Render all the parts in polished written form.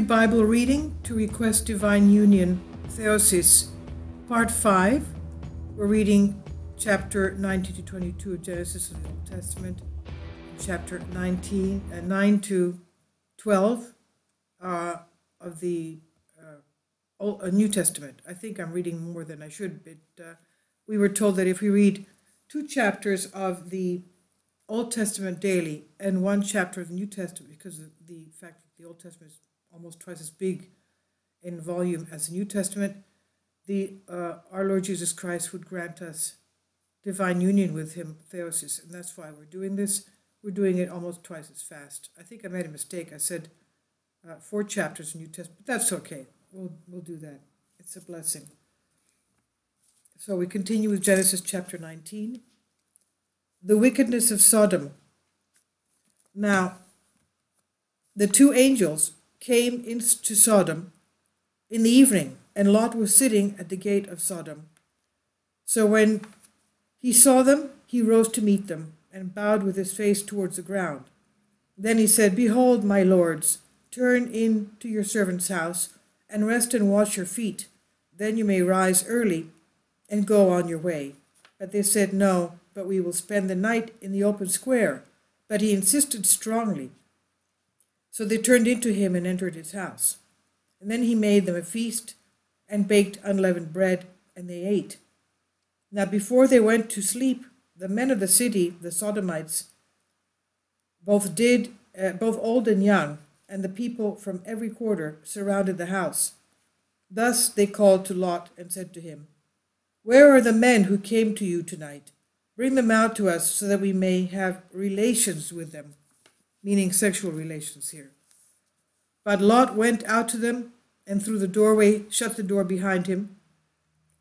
Daily Bible Reading to Request Divine Union, THEOSIS, Part 5. We're reading chapter 19 to 22 of Genesis of the Old Testament, chapter 9 to 12 of the New Testament. I think I'm reading more than I should, but we were told that if we read 2 chapters of the Old Testament daily and 1 chapter of the New Testament, because of the fact that the Old Testament is almost twice as big in volume as the New Testament, our Lord Jesus Christ would grant us divine union with him, theosis, and that's why we're doing this. We're doing it almost twice as fast. I think I made a mistake. I said 4 chapters in New Testament, but that's okay. We'll do that. It's a blessing. So we continue with Genesis chapter 19. The wickedness of Sodom. Now, the 2 angels came into Sodom in the evening, and Lot was sitting at the gate of Sodom. So when he saw them, he rose to meet them, and bowed with his face towards the ground. Then he said, "Behold, my lords, turn in to your servant's house, and rest and wash your feet. Then you may rise early and go on your way." But they said, "No, but we will spend the night in the open square." But he insisted strongly. So they turned into him and entered his house. And then he made them a feast and baked unleavened bread, and they ate. Now before they went to sleep, the men of the city, the Sodomites, both old and young, and the people from every quarter surrounded the house. Thus they called to Lot and said to him, "Where are the men who came to you tonight? Bring them out to us so that we may have relations with them," meaning sexual relations here. But Lot went out to them, and through the doorway shut the door behind him,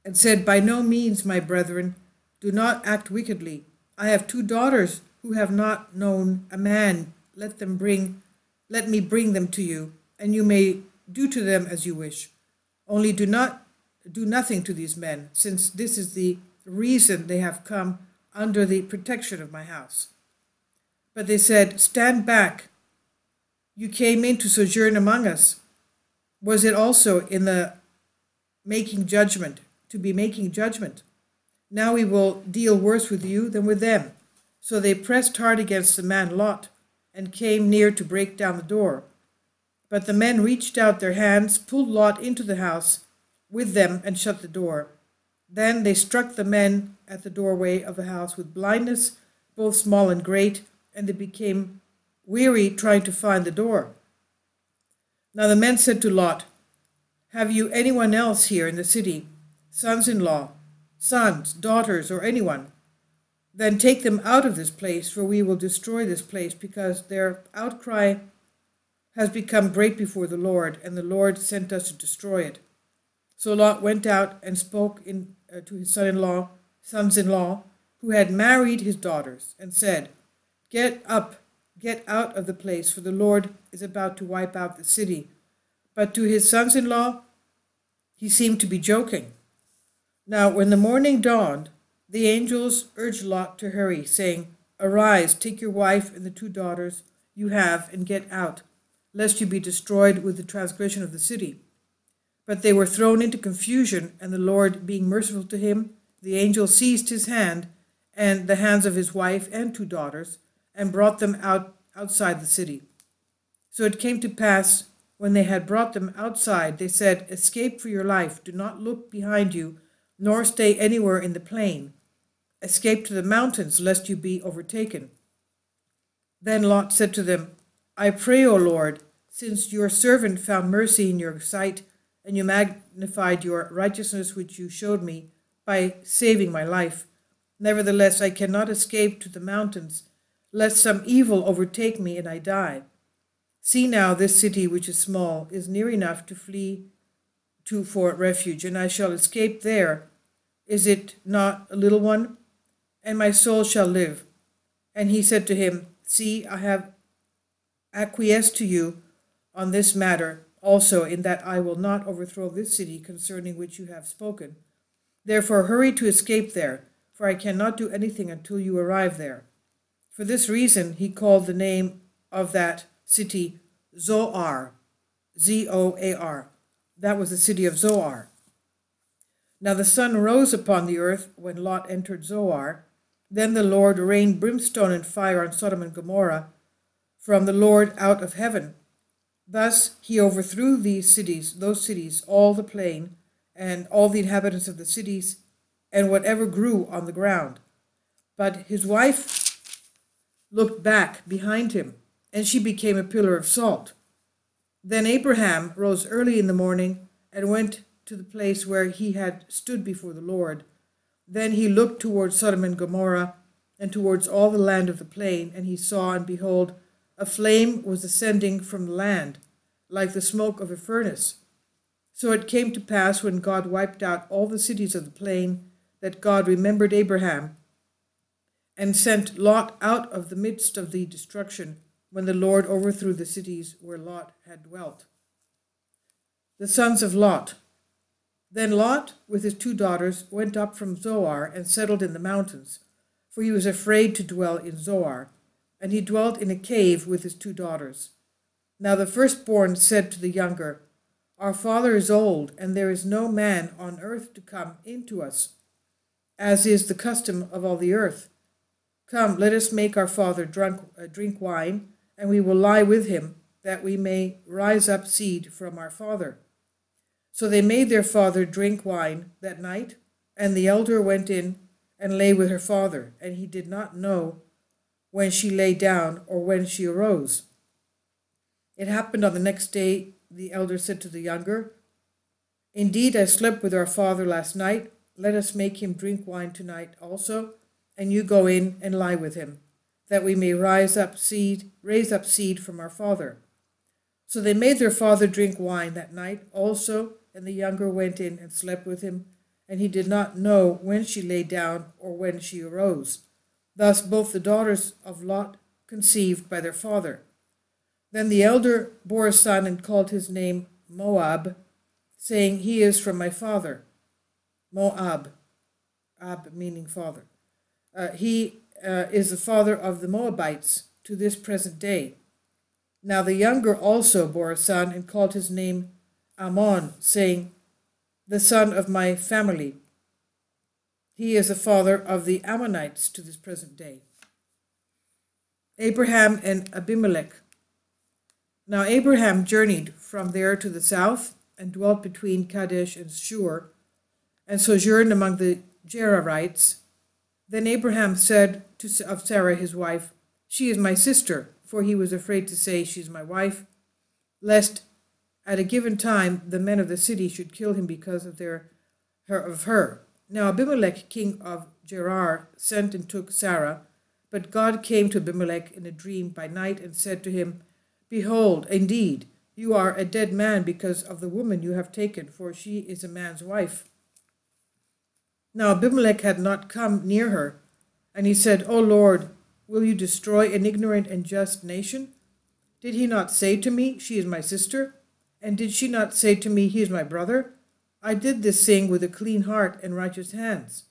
and said, "By no means, my brethren, do not act wickedly. I have 2 daughters who have not known a man. Let me bring them to you, and you may do to them as you wish. Only do nothing to these men, since this is the reason they have come under the protection of my house." But they said, "Stand back. You came in to sojourn among us. Was it also in the making judgment, to be making judgment? Now we will deal worse with you than with them." So they pressed hard against the man Lot, and came near to break down the door. But the men reached out their hands, pulled Lot into the house with them, and shut the door. Then they struck the men at the doorway of the house with blindness, both small and great, and they became weary trying to find the door. Now the men said to Lot, "Have you anyone else here in the city, sons-in-law, sons, daughters, or anyone? Then take them out of this place, for we will destroy this place, because their outcry has become great before the Lord, and the Lord sent us to destroy it." So Lot went out and spoke to his sons-in-law, who had married his daughters, and said, "Get up, get out of the place, for the Lord is about to wipe out the city." But to his sons-in-law, he seemed to be joking. Now when the morning dawned, the angels urged Lot to hurry, saying, "Arise, take your wife and the 2 daughters you have, and get out, lest you be destroyed with the transgression of the city." But they were thrown into confusion, and the Lord, being merciful to him, the angel seized his hand and the hands of his wife and 2 daughters, and brought them outside the city. So it came to pass, when they had brought them outside, they said, "Escape for your life. Do not look behind you, nor stay anywhere in the plain. Escape to the mountains, lest you be overtaken." Then Lot said to them, "I pray, O Lord, since your servant found mercy in your sight, and you magnified your righteousness which you showed me by saving my life. Nevertheless, I cannot escape to the mountains, lest some evil overtake me and I die. See now, this city, which is small, is near enough to flee to for refuge, and I shall escape there. Is it not a little one? And my soul shall live." And he said to him, "See, I have acquiesced to you on this matter also, in that I will not overthrow this city concerning which you have spoken. Therefore hurry to escape there, for I cannot do anything until you arrive there." For this reason he called the name of that city Zoar, Zoar. That was the city of Zoar. Now the sun rose upon the earth when Lot entered Zoar. Then the Lord rained brimstone and fire on Sodom and Gomorrah from the Lord out of heaven. Thus he overthrew those cities, all the plain, and all the inhabitants of the cities, and whatever grew on the ground. But his wife looked back behind him, and she became a pillar of salt. Then Abraham rose early in the morning and went to the place where he had stood before the Lord. Then he looked towards Sodom and Gomorrah, and towards all the land of the plain, and he saw, and behold, a flame was ascending from the land, like the smoke of a furnace. So it came to pass, when God wiped out all the cities of the plain, that God remembered Abraham, and sent Lot out of the midst of the destruction, when the Lord overthrew the cities where Lot had dwelt. The sons of Lot. Then Lot, with his 2 daughters, went up from Zoar and settled in the mountains, for he was afraid to dwell in Zoar, and he dwelt in a cave with his 2 daughters. Now the firstborn said to the younger, Our father is old, and there is no man on earth to come in to us, as is the custom of all the earth. Come, let us make our father drink wine, and we will lie with him, that we may rise up seed from our father. So they made their father drink wine that night, and the elder went in and lay with her father, and he did not know when she lay down or when she arose. It happened on the next day, the elder said to the younger, Indeed, I slept with our father last night. Let us make him drink wine tonight also, and you go in and lie with him, that we may raise up seed from our father. So they made their father drink wine that night also, and the younger went in and slept with him, and he did not know when she lay down or when she arose. Thus both the daughters of Lot conceived by their father. Then the elder bore a son and called his name Moab, saying, He is from my father. Moab, Ab meaning father. He is the father of the Moabites to this present day. Now the younger also bore a son and called his name Ammon, saying, The son of my family. He is the father of the Ammonites to this present day. Abraham and Abimelech. Now Abraham journeyed from there to the south, and dwelt between Kadesh and Shur, and sojourned among the Gerarites. Then Abraham said of Sarah his wife, She is my sister, for he was afraid to say, She is my wife, lest at a given time the men of the city should kill him because of her. Now Abimelech, king of Gerar, sent and took Sarah, but God came to Abimelech in a dream by night and said to him, Behold, indeed, you are a dead man because of the woman you have taken, for she is a man's wife. Now Abimelech had not come near her, and he said, O Lord, will you destroy an ignorant and just nation? Did he not say to me, She is my sister? And did she not say to me, He is my brother? I did this thing with a clean heart and righteous hands.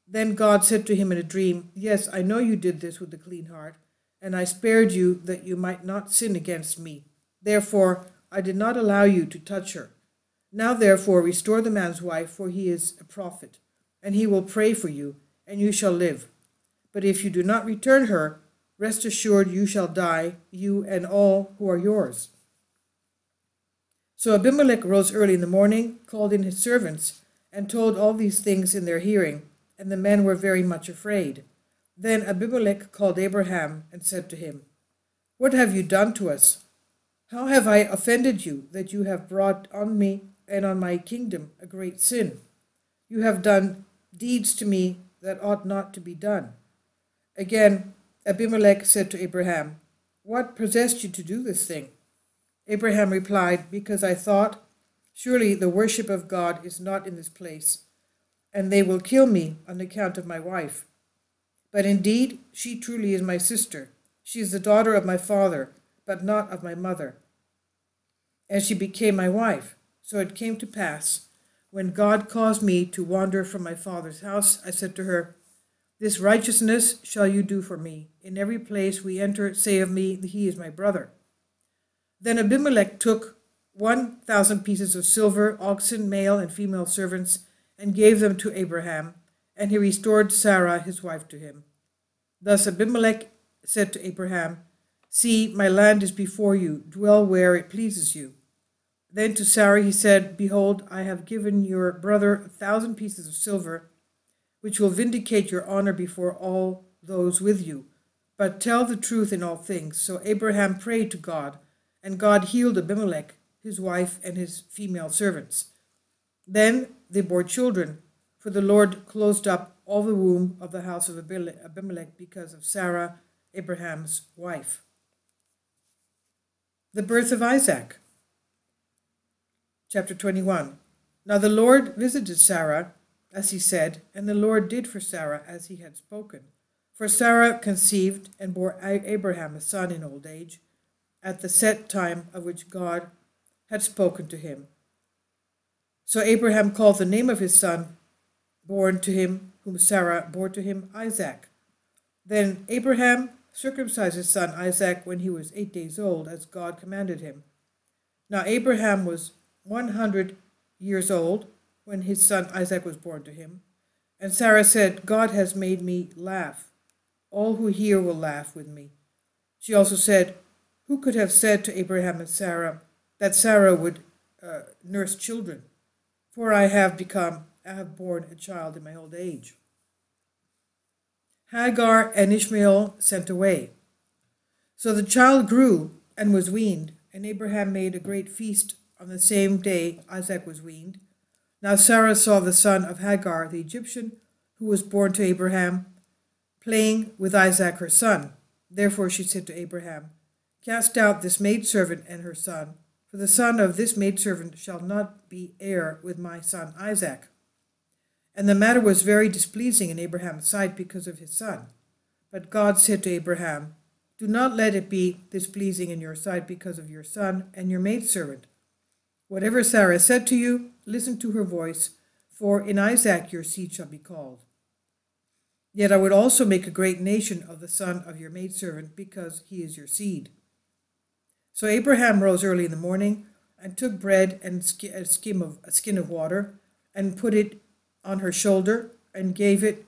Then God said to him in a dream, Yes, I know you did this with a clean heart, and I spared you that you might not sin against me. Therefore I did not allow you to touch her. Now therefore restore the man's wife, for he is a prophet, and he will pray for you, and you shall live. But if you do not return her, rest assured you shall die, you and all who are yours. So Abimelech rose early in the morning, called in his servants, and told all these things in their hearing, and the men were very much afraid. Then Abimelech called Abraham and said to him, What have you done to us? How have I offended you, that you have brought on me and on my kingdom a great sin? You have done deeds to me that ought not to be done. Again, Abimelech said to Abraham, What possessed you to do this thing? Abraham replied, Because I thought, Surely the worship of God is not in this place, and they will kill me on account of my wife. But indeed, she truly is my sister. She is the daughter of my father, but not of my mother. And she became my wife. So it came to pass, when God caused me to wander from my father's house, I said to her, This righteousness shall you do for me. In every place we enter, say of me, He is my brother. Then Abimelech took 1,000 pieces of silver, oxen, male and female servants, and gave them to Abraham, and he restored Sarah his wife to him. Thus Abimelech said to Abraham, "See, my land is before you, dwell where it pleases you." Then to Sarah he said, "Behold, I have given your brother 1,000 pieces of silver, which will vindicate your honor before all those with you. But tell the truth in all things." So Abraham prayed to God, and God healed Abimelech, his wife, and his female servants. Then they bore children, for the Lord closed up all the womb of the house of Abimelech because of Sarah, Abraham's wife. The birth of Isaac. Chapter 21. Now the Lord visited Sarah, as he said, and the Lord did for Sarah as he had spoken. For Sarah conceived and bore Abraham a son in old age, at the set time of which God had spoken to him. So Abraham called the name of his son born to him, whom Sarah bore to him, Isaac. Then Abraham circumcised his son Isaac when he was 8 days old, as God commanded him. Now Abraham was 100 years old when his son Isaac was born to him. And Sarah said, "God has made me laugh. All who hear will laugh with me." She also said, "Who could have said to Abraham and Sarah that Sarah would nurse children? For I have borne a child in my old age." Hagar and Ishmael sent away. So the child grew and was weaned, and Abraham made a great feast on the same day Isaac was weaned. Now Sarah saw the son of Hagar, the Egyptian, who was born to Abraham, playing with Isaac her son. Therefore she said to Abraham, "Cast out this maidservant and her son, for the son of this maidservant shall not be heir with my son Isaac." And the matter was very displeasing in Abraham's sight because of his son. But God said to Abraham, "Do not let it be displeasing in your sight because of your son and your maidservant. Whatever Sarah said to you, listen to her voice, for in Isaac your seed shall be called. Yet I would also make a great nation of the son of your maidservant, because he is your seed." So Abraham rose early in the morning and took bread and a skin of water and put it on her shoulder and gave it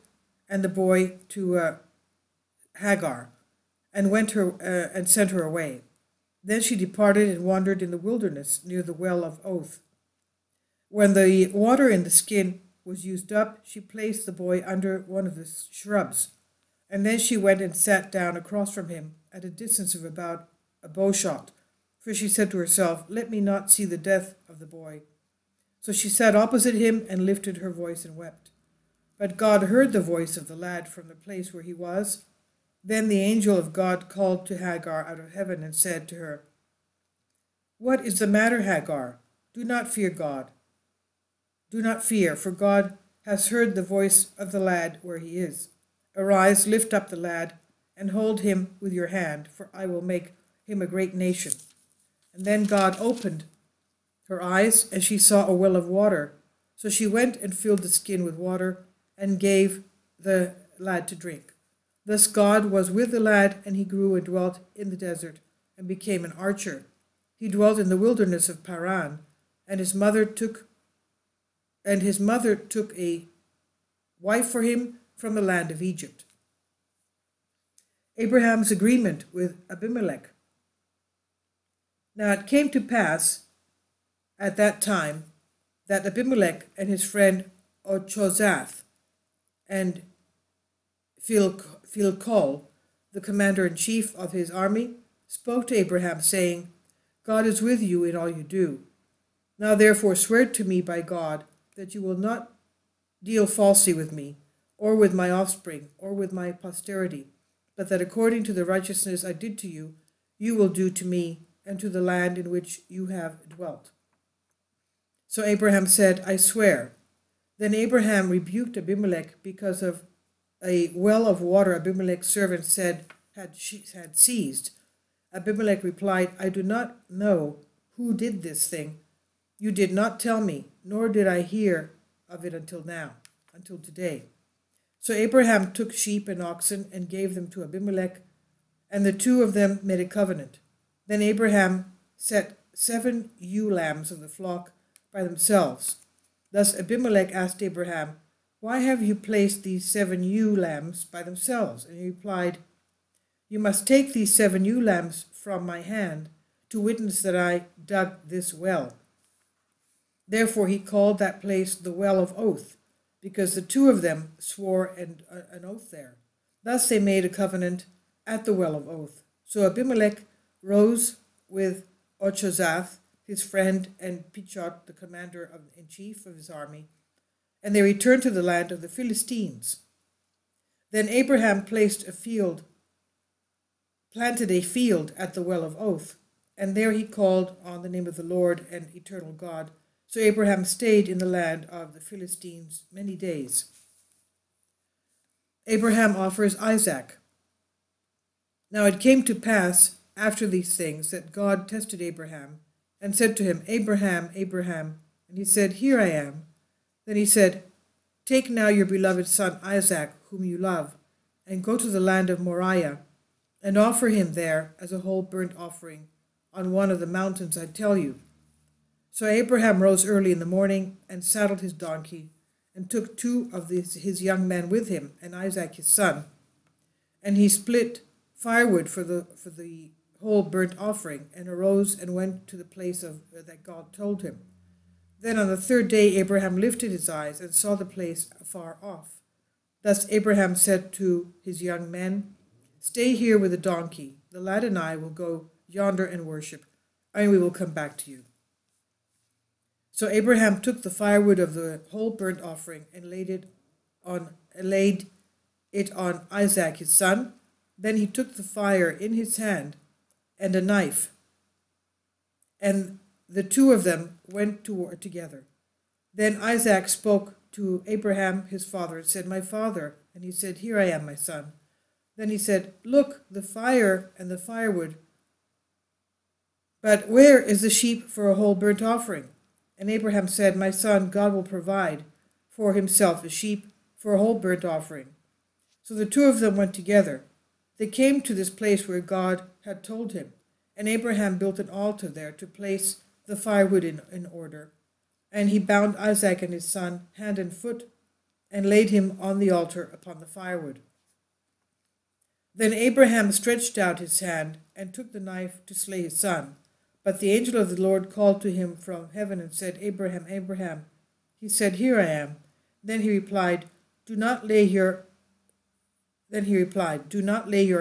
and the boy to Hagar and and sent her away. Then she departed and wandered in the wilderness near the well of Oath. When the water in the skin was used up, she placed the boy under one of the shrubs, and then she went and sat down across from him at a distance of about a bowshot, for she said to herself, "Let me not see the death of the boy." So she sat opposite him and lifted her voice and wept. But God heard the voice of the lad from the place where he was. Then the angel of God called to Hagar out of heaven and said to her, "What is the matter, Hagar? Do not fear God. Do not fear, for God has heard the voice of the lad where he is. Arise, lift up the lad, and hold him with your hand, for I will make him a great nation." And then God opened her eyes, and she saw a well of water. So she went and filled the skin with water and gave the lad to drink. Thus God was with the lad, and he grew and dwelt in the desert and became an archer. He dwelt in the wilderness of Paran, and his mother took a wife for him from the land of Egypt. Abraham's agreement with Abimelech. Now it came to pass at that time that Abimelech and his friend Ochozath and Philcol, the commander-in-chief of his army, spoke to Abraham, saying, "God is with you in all you do. Now therefore swear to me by God that you will not deal falsely with me, or with my offspring, or with my posterity, but that according to the righteousness I did to you, you will do to me and to the land in which you have dwelt." So Abraham said, "I swear." Then Abraham rebuked Abimelech because of a well of water Abimelech's servant said had seized. Abimelech replied, "I do not know who did this thing. You did not tell me, nor did I hear of it until today." So Abraham took sheep and oxen and gave them to Abimelech, and the two of them made a covenant. Then Abraham set 7 ewe lambs of the flock by themselves. Thus Abimelech asked Abraham, "Why have you placed these 7 ewe lambs by themselves?" And he replied, "You must take these 7 ewe lambs from my hand to witness that I dug this well." Therefore he called that place the Well of Oath, because the 2 of them swore an oath there. Thus they made a covenant at the Well of Oath. So Abimelech rose with Ochazath, his friend, and Pichot, the commander-in-chief of his army, and they returned to the land of the Philistines. Then Abraham planted a field at the Well of Oath, and there he called on the name of the Lord and eternal God. So Abraham stayed in the land of the Philistines many days. Abraham offers Isaac. Now it came to pass after these things that God tested Abraham and said to him, "Abraham, Abraham." And he said, "Here I am." Then he said, "Take now your beloved son Isaac, whom you love, and go to the land of Moriah, and offer him there as a whole burnt offering on one of the mountains I tell you." So Abraham rose early in the morning and saddled his donkey, and took 2 of his young men with him, and Isaac his son. And he split firewood for the whole burnt offering, and arose and went to the place that God told him. Then on the 3rd day Abraham lifted his eyes and saw the place afar off. Thus Abraham said to his young men, "Stay here with the donkey. The lad and I will go yonder and worship, and we will come back to you." So Abraham took the firewood of the whole burnt offering and laid it on Isaac his son. Then he took the fire in his hand and a knife, and the 2 of them went to war together. Then Isaac spoke to Abraham his father and said, "My father." And he said, "Here I am, my son." Then he said, "Look, the fire and the firewood, but where is the sheep for a whole burnt offering?" And Abraham said, "My son, God will provide for himself a sheep for a whole burnt offering." So the 2 of them went together. They came to this place where God had told him, and Abraham built an altar there to place the firewood in order. And he bound Isaac and his son hand and foot, and laid him on the altar upon the firewood. Then Abraham stretched out his hand and took the knife to slay his son. But the angel of the Lord called to him from heaven and said, "Abraham, Abraham." He said, "Here I am." Then he replied, "Do not lay your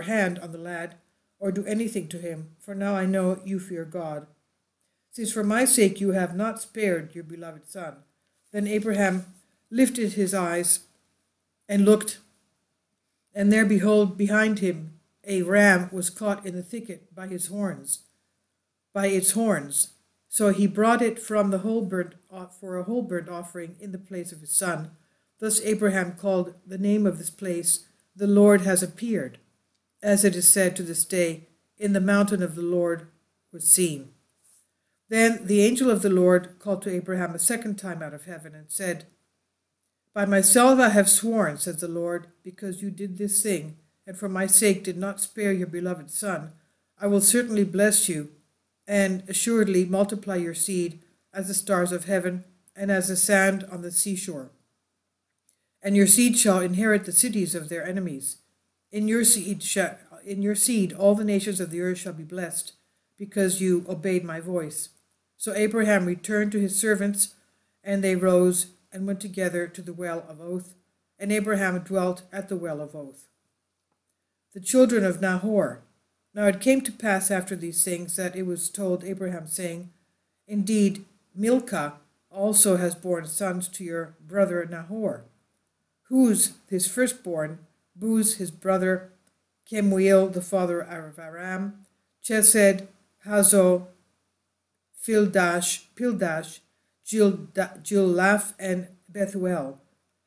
hand on the lad, or do anything to him, for now I know you fear God, since for my sake you have not spared your beloved son." Then Abraham lifted his eyes and looked, and there behold, behind him a ram was caught in the thicket by its horns. So he brought it from the for a whole burnt offering in the place of his son. Thus Abraham called the name of this place, "The Lord has appeared," as it is said to this day, "In the mountain of the Lord was seen." Then the angel of the Lord called to Abraham a 2nd time out of heaven and said, "By myself I have sworn, says the Lord, because you did this thing, and for my sake did not spare your beloved son, I will certainly bless you, and assuredly multiply your seed as the stars of heaven and as the sand on the seashore. And your seed shall inherit the cities of their enemies. In your seed all the nations of the earth shall be blessed, because you obeyed my voice." So Abraham returned to his servants, and they rose and went together to the Well of Oath, and Abraham dwelt at the Well of Oath. The children of Nahor. Now it came to pass after these things that it was told Abraham, saying, "Indeed, Milcah also has borne sons to your brother Nahor. Huz his firstborn, Buz his brother, Kemuel the father of Aram, Chesed, Hazo, Pildash, Jilaph, and Bethuel.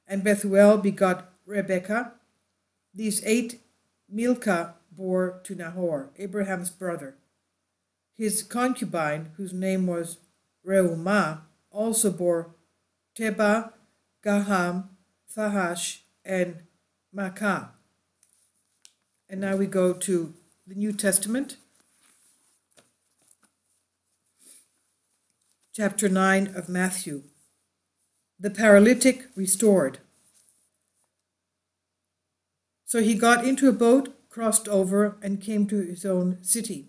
And Bethuel begot Rebekah. These 8 Milcah bore to Nahor, Abraham's brother. His concubine, whose name was Reumah, also bore Teba, Gaham, Thahash, and Makkah. And now we go to the New Testament. chapter 9 of Matthew. The paralytic restored. So he got into a boat, crossed over, and came to his own city.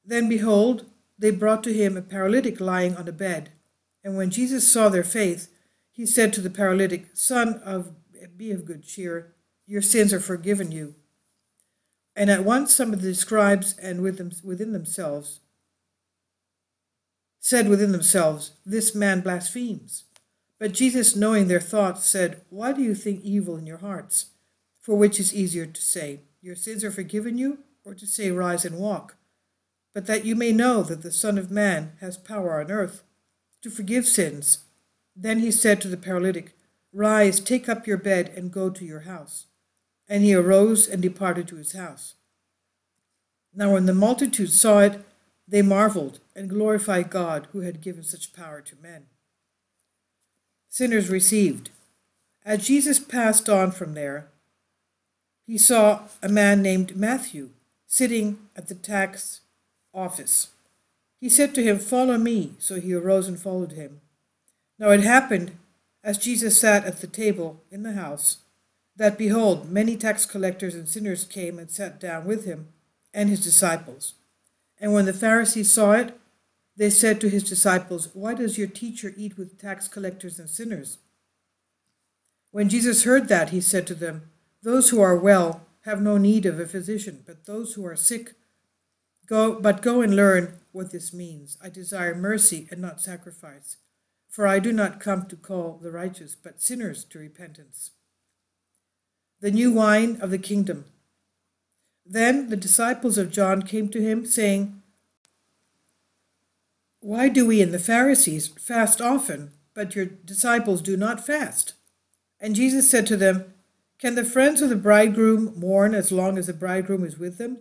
Then behold, they brought to him a paralytic lying on a bed. And when Jesus saw their faith, he said to the paralytic, Son, be of good cheer, your sins are forgiven you. And at once some of the scribes and within themselves said within themselves, This man blasphemes. But Jesus, knowing their thoughts, said, Why do you think evil in your hearts? For which is easier to say, Your sins are forgiven you, or to say, Rise and walk? But that you may know that the Son of Man has power on earth to forgive sins. Then he said to the paralytic, Rise, take up your bed, and go to your house. And he arose and departed to his house. Now when the multitude saw it, they marveled and glorified God, who had given such power to men. Sinners received. As Jesus passed on from there, he saw a man named Matthew sitting at the tax office. He said to him, Follow me. So he arose and followed him. Now it happened, as Jesus sat at the table in the house, that, behold, many tax collectors and sinners came and sat down with him and his disciples. And when the Pharisees saw it, they said to his disciples, Why does your teacher eat with tax collectors and sinners? When Jesus heard that, he said to them, Those who are well have no need of a physician, but those who are sick. Go and learn what this means. I desire mercy and not sacrifice, for I do not come to call the righteous, but sinners to repentance. The new wine of the kingdom. Then the disciples of John came to him, saying, Why do we and the Pharisees fast often, but your disciples do not fast? And Jesus said to them, Can the friends of the bridegroom mourn as long as the bridegroom is with them?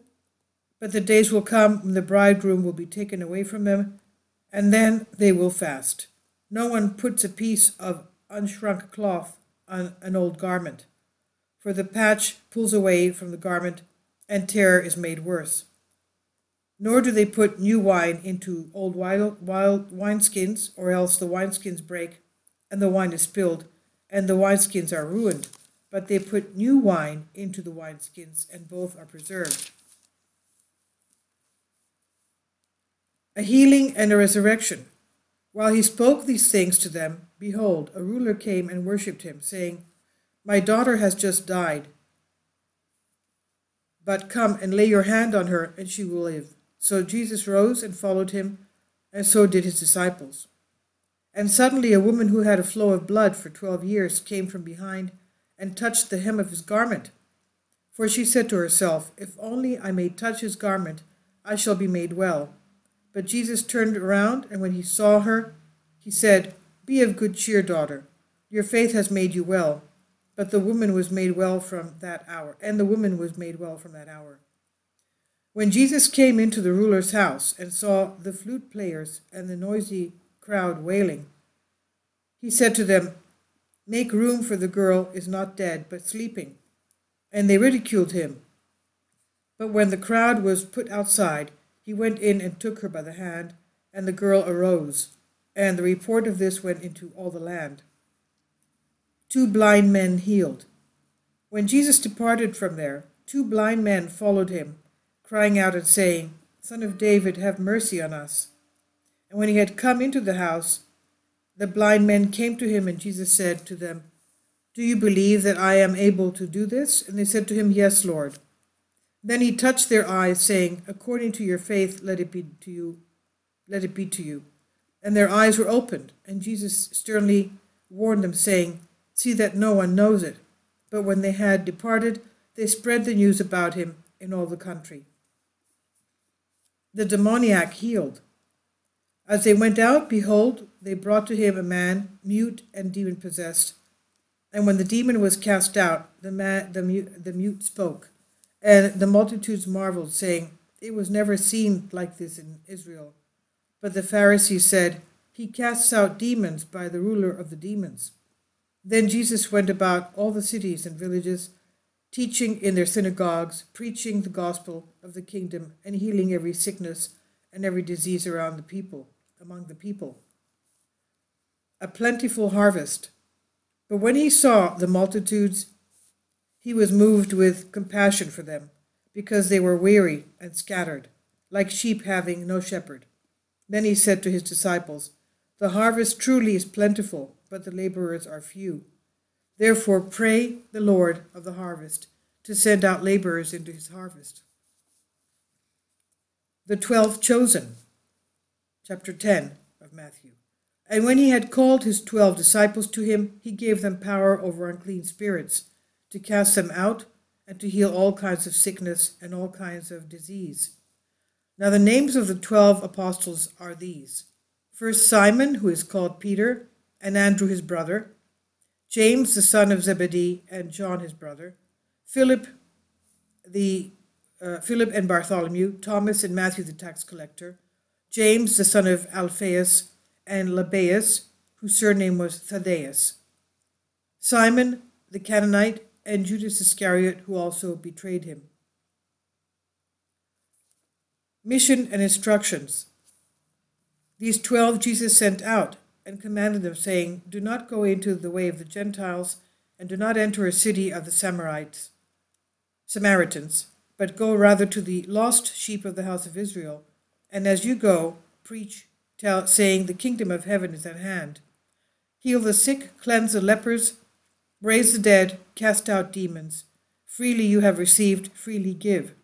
But the days will come when the bridegroom will be taken away from them, and then they will fast. No one puts a piece of unshrunk cloth on an old garment, for the patch pulls away from the garment, and tear is made worse. Nor do they put new wine into old wild wineskins, or else the wineskins break, and the wine is spilled, and the wineskins are ruined. But they put new wine into the wineskins, and both are preserved. A healing and a resurrection. While he spoke these things to them, behold, a ruler came and worshipped him, saying, My daughter has just died, but come and lay your hand on her, and she will live. So Jesus rose and followed him, and so did his disciples. And suddenly a woman who had a flow of blood for 12 years came from behind and touched the hem of his garment. For she said to herself, If only I may touch his garment, I shall be made well. But Jesus turned around, and when he saw her, he said, Be of good cheer, daughter. Your faith has made you well. But the woman was made well from that hour. When Jesus came into the ruler's house and saw the flute players and the noisy crowd wailing, he said to them, Make room, for the girl is not dead, but sleeping. And they ridiculed him. But when the crowd was put outside, he went in and took her by the hand, and the girl arose. And the report of this went into all the land. 2 blind men healed. When Jesus departed from there, 2 blind men followed him, crying out and saying, Son of David, have mercy on us. And when he had come into the house, the blind men came to him, and Jesus said to them, Do you believe that I am able to do this? And they said to him, Yes, Lord. Then he touched their eyes, saying, According to your faith, let it be to you. And their eyes were opened, and Jesus sternly warned them, saying, See that no one knows it. But when they had departed, they spread the news about him in all the country. The demoniac healed. As they went out, behold, they brought to him a man, mute and demon-possessed. And when the demon was cast out, the mute spoke. And the multitudes marveled, saying, It was never seen like this in Israel. But the Pharisees said, He casts out demons by the ruler of the demons. Then Jesus went about all the cities and villages, teaching in their synagogues, preaching the gospel of the kingdom, and healing every sickness and every disease among the people. a plentiful harvest. But when he saw the multitudes, he was moved with compassion for them, because they were weary and scattered, like sheep having no shepherd. Then he said to his disciples, "The harvest truly is plentiful, but the laborers are few. Therefore pray the Lord of the harvest to send out laborers into his harvest." The 12 chosen, chapter 10 of Matthew. And when he had called his 12 disciples to him, he gave them power over unclean spirits, to cast them out, and to heal all kinds of sickness and all kinds of disease. Now the names of the 12 apostles are these: first Simon, who is called Peter, and Andrew his brother, James the son of Zebedee, and John his brother, Philip and Bartholomew, Thomas and Matthew the tax collector, James the son of Alphaeus, and Lebbaeus, whose surname was Thaddeus, Simon the Canaanite, and Judas Iscariot, who also betrayed him. Mission and instructions. These 12 Jesus sent out and commanded them, saying, "Do not go into the way of the Gentiles, and do not enter a city of the Samaritans, but go rather to the lost sheep of the house of Israel. And as you go, preach, saying, the kingdom of heaven is at hand. Heal the sick, cleanse the lepers, raise the dead, cast out demons. Freely you have received, freely give.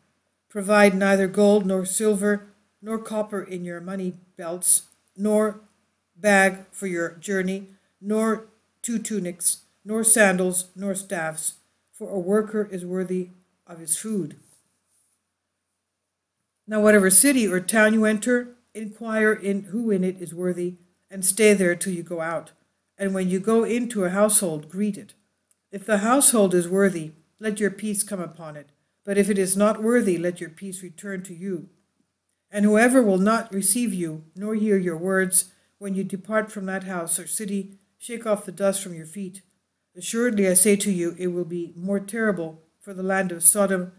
Provide neither gold nor silver nor copper in your money belts, nor bag for your journey, nor 2 tunics, nor sandals, nor staffs, for a worker is worthy of his food. Now whatever city or town you enter, inquire who in it is worthy, and stay there till you go out. And when you go into a household, greet it. If the household is worthy, let your peace come upon it. But if it is not worthy, let your peace return to you. And whoever will not receive you, nor hear your words, when you depart from that house or city, shake off the dust from your feet. Assuredly, I say to you, it will be more terrible for the land of Sodom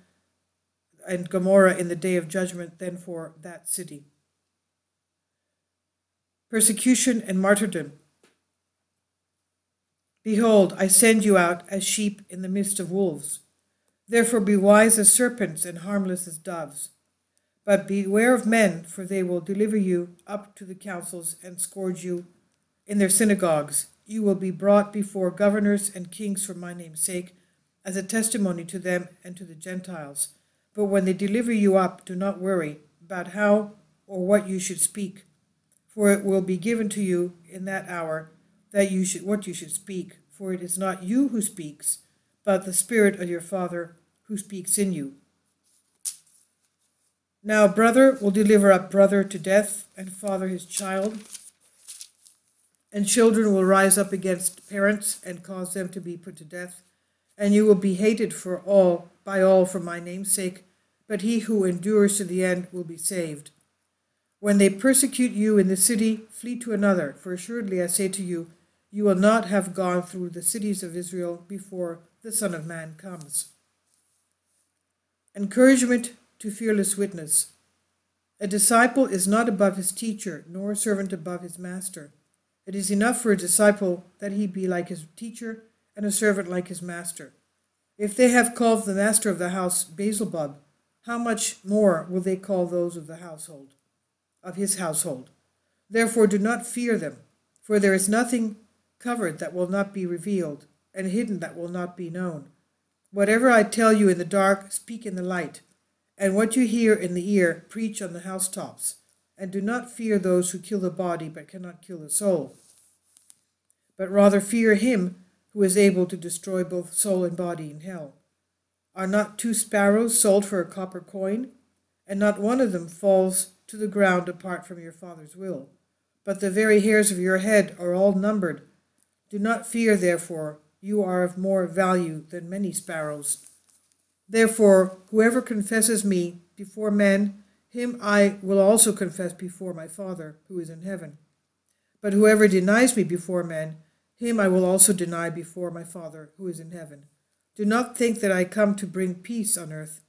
and Gomorrah in the day of judgment than for that city. Persecution and martyrdom. Behold, I send you out as sheep in the midst of wolves. Therefore be wise as serpents and harmless as doves. But beware of men, for they will deliver you up to the councils and scourge you in their synagogues. You will be brought before governors and kings for my name's sake, as a testimony to them and to the Gentiles. But when they deliver you up, do not worry about how or what you should speak, for it will be given to you in that hour what you should speak. For it is not you who speaks, but the Spirit of your Father who speaks in you. Now brother will deliver up brother to death, and father his child, and children will rise up against parents and cause them to be put to death. And you will be hated by all for my name's sake, but he who endures to the end will be saved. When they persecute you in the city, flee to another, for assuredly I say to you, you will not have gone through the cities of Israel before the Son of Man comes. Encouragement to fearless witness. A disciple is not above his teacher, nor a servant above his master. It is enough for a disciple that he be like his teacher, and a servant like his master. If they have called the master of the house Beelzebub, how much more will they call those of his household? Therefore do not fear them, for there is nothing covered that will not be revealed, and hidden that will not be known. Whatever I tell you in the dark, speak in the light, and what you hear in the ear, preach on the housetops. And do not fear those who kill the body, but cannot kill the soul, but rather fear him who is able to destroy both soul and body in hell. Are not 2 sparrows sold for a copper coin? And not one of them falls to the ground apart from your Father's will. But the very hairs of your head are all numbered. Do not fear, therefore, you are of more value than many sparrows. Therefore, whoever confesses me before men, him I will also confess before my Father who is in heaven. But whoever denies me before men, him I will also deny before my Father who is in heaven. Do not think that I come to bring peace on earth.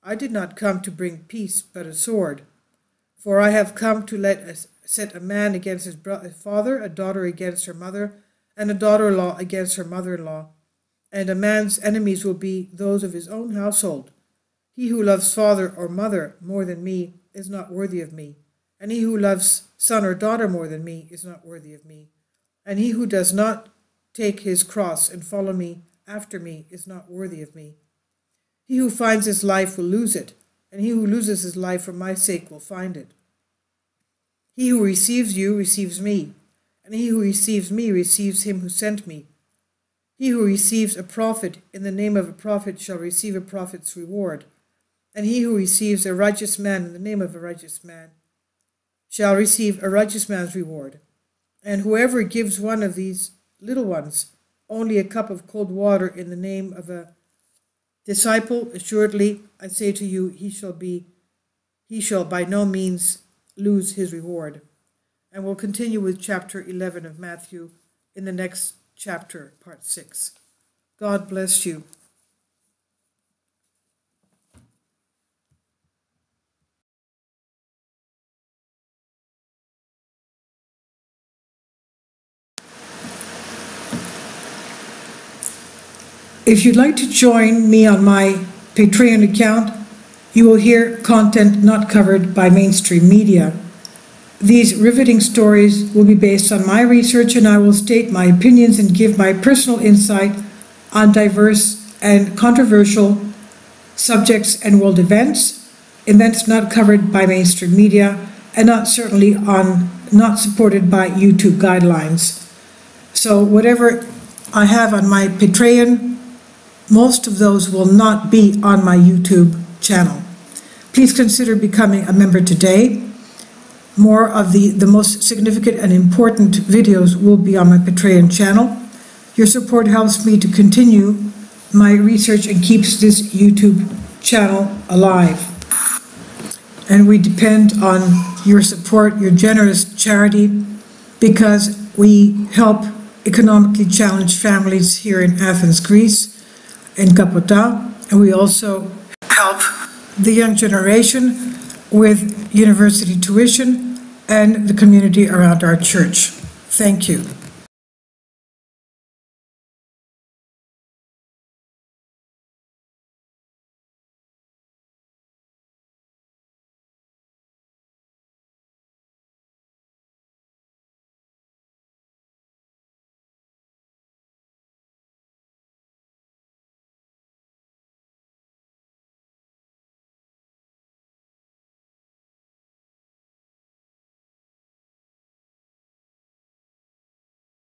I did not come to bring peace, but a sword. For I have come to set a man against his father, a daughter against her mother, and a daughter-in-law against her mother-in-law. And a man's enemies will be those of his own household. He who loves father or mother more than me is not worthy of me, and he who loves son or daughter more than me is not worthy of me. And he who does not take his cross and follow me after me is not worthy of me. He who finds his life will lose it, and he who loses his life for my sake will find it. He who receives you receives me, and he who receives me receives him who sent me. He who receives a prophet in the name of a prophet shall receive a prophet's reward, and he who receives a righteous man in the name of a righteous man shall receive a righteous man's reward. And whoever gives one of these little ones only a cup of cold water in the name of a disciple, assuredly, I say to you, he shall by no means lose his reward. And we'll continue with chapter 11 of Matthew in the next chapter, part 6. God bless you. If you'd like to join me on my Patreon account, you will hear content not covered by mainstream media. These riveting stories will be based on my research, and I will state my opinions and give my personal insight on diverse and controversial subjects and world events not covered by mainstream media, and not supported by YouTube guidelines. So whatever I have on my Patreon, most of those will not be on my YouTube channel. Please consider becoming a member today. More of the most significant and important videos will be on my Patreon channel. Your support helps me to continue my research and keeps this YouTube channel alive. And we depend on your support, your generous charity, because we help economically challenged families here in Athens, Greece, in Kapota, and we also help the young generation with university tuition and the community around our church. Thank you.